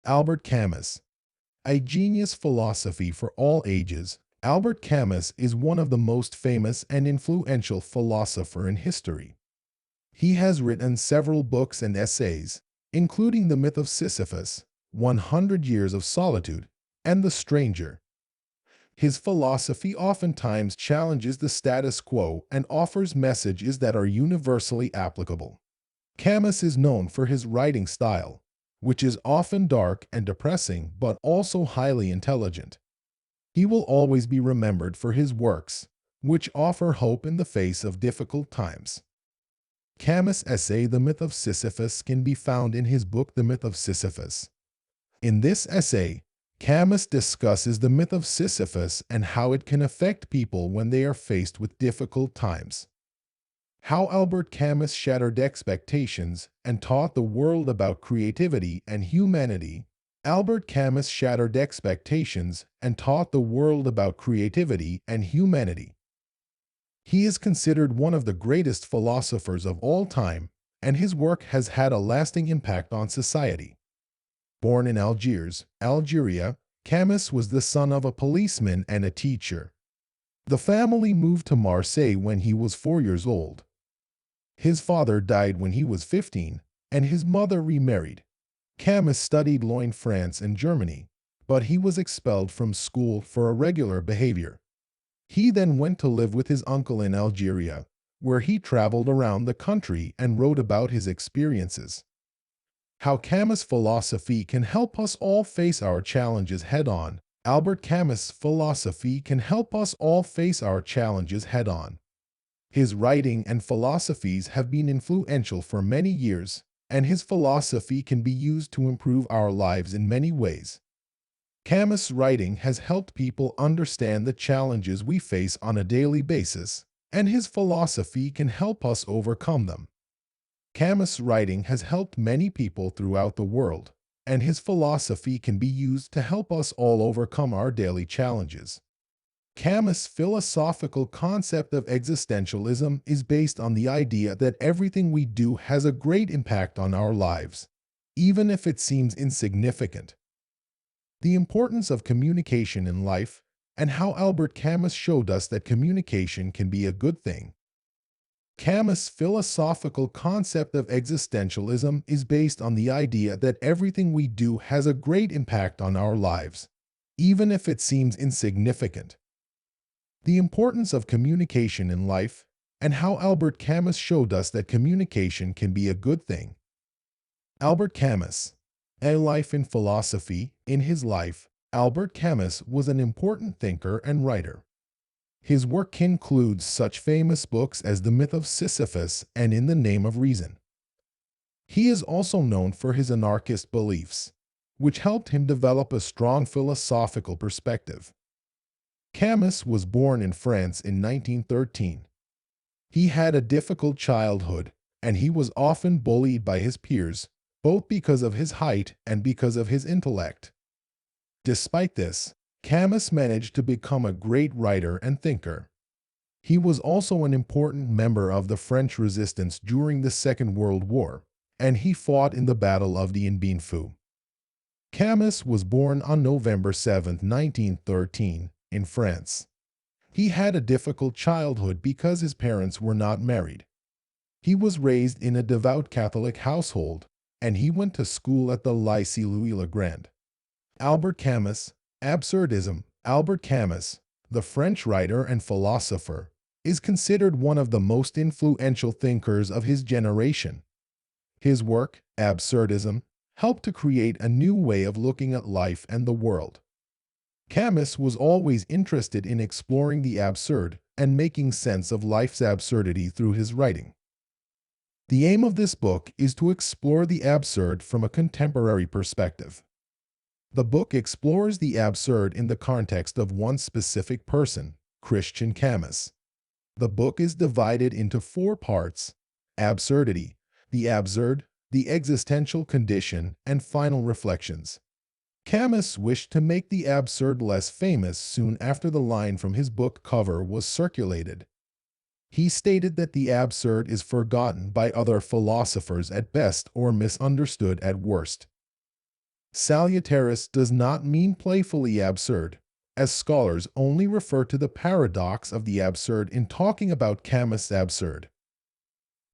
Albert Camus. A genius philosophy for all ages, Albert Camus is one of the most famous and influential philosophers in history. He has written several books and essays, including The Myth of Sisyphus, 100 Years of Solitude, and The Stranger. His philosophy oftentimes challenges the status quo and offers messages that are universally applicable. Camus is known for his writing style, which is often dark and depressing but also highly intelligent. He will always be remembered for his works, which offer hope in the face of difficult times. Camus' essay The Myth of Sisyphus can be found in his book The Myth of Sisyphus. In this essay, Camus discusses the myth of Sisyphus and how it can affect people when they are faced with difficult times. How Albert Camus shattered expectations and taught the world about creativity and humanity. Albert Camus shattered expectations and taught the world about creativity and humanity. He is considered one of the greatest philosophers of all time, and his work has had a lasting impact on society. Born in Algiers, Algeria, Camus was the son of a policeman and a teacher. The family moved to Marseille when he was 4 years old. His father died when he was 15, and his mother remarried. Camus studied law in France and Germany, but he was expelled from school for irregular behavior. He then went to live with his uncle in Algeria, where he traveled around the country and wrote about his experiences. How Camus' philosophy can help us all face our challenges head-on. Albert Camus' philosophy can help us all face our challenges head-on. His writing and philosophies have been influential for many years, and his philosophy can be used to improve our lives in many ways. Camus' writing has helped people understand the challenges we face on a daily basis, and his philosophy can help us overcome them. Camus' writing has helped many people throughout the world, and his philosophy can be used to help us all overcome our daily challenges. Camus' philosophical concept of existentialism is based on the idea that everything we do has a great impact on our lives, even if it seems insignificant. The importance of communication in life, and how Albert Camus showed us that communication can be a good thing. Camus' philosophical concept of existentialism is based on the idea that everything we do has a great impact on our lives, even if it seems insignificant. The importance of communication in life, and how Albert Camus showed us that communication can be a good thing. Albert Camus. A Life in Philosophy. In his life, Albert Camus was an important thinker and writer. His work includes such famous books as The Myth of Sisyphus and In the Name of Reason. He is also known for his anarchist beliefs, which helped him develop a strong philosophical perspective. Camus was born in France in 1913. He had a difficult childhood, and he was often bullied by his peers, both because of his height and because of his intellect. Despite this, Camus managed to become a great writer and thinker. He was also an important member of the French resistance during the Second World War, and he fought in the Battle of the Dien Phu. Camus was born on November 7, 1913, in France. He had a difficult childhood because his parents were not married. He was raised in a devout Catholic household, and he went to school at the Lycée Louis-le-Grand. Albert Camus. Absurdism. Albert Camus, the French writer and philosopher, is considered one of the most influential thinkers of his generation. His work, Absurdism, helped to create a new way of looking at life and the world. Camus was always interested in exploring the absurd and making sense of life's absurdity through his writing. The aim of this book is to explore the absurd from a contemporary perspective. The book explores the absurd in the context of one specific person, Christian Camus. The book is divided into 4 parts: absurdity, the absurd, the existential condition, and final reflections. Camus wished to make the absurd less famous soon after the line from his book cover was circulated. He stated that the absurd is forgotten by other philosophers at best or misunderstood at worst. Salutaris does not mean playfully absurd, as scholars only refer to the paradox of the absurd in talking about Camus' absurd.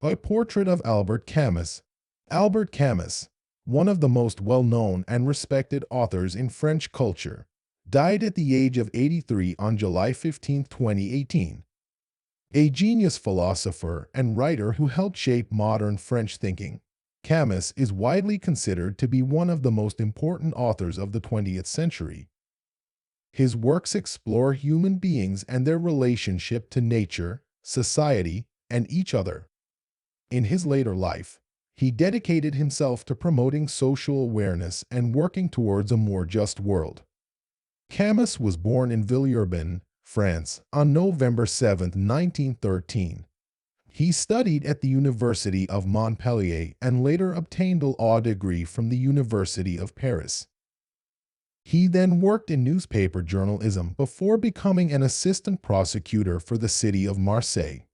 A portrait of Albert Camus. Albert Camus, one of the most well-known and respected authors in French culture, died at the age of 83 on July 15, 2018. A genius philosopher and writer who helped shape modern French thinking, Camus is widely considered to be one of the most important authors of the 20th century. His works explore human beings and their relationship to nature, society, and each other. In his later life, he dedicated himself to promoting social awareness and working towards a more just world. Camus was born in Villeurbanne, France, on November 7, 1913. He studied at the University of Montpellier and later obtained a law degree from the University of Paris. He then worked in newspaper journalism before becoming an assistant prosecutor for the city of Marseille.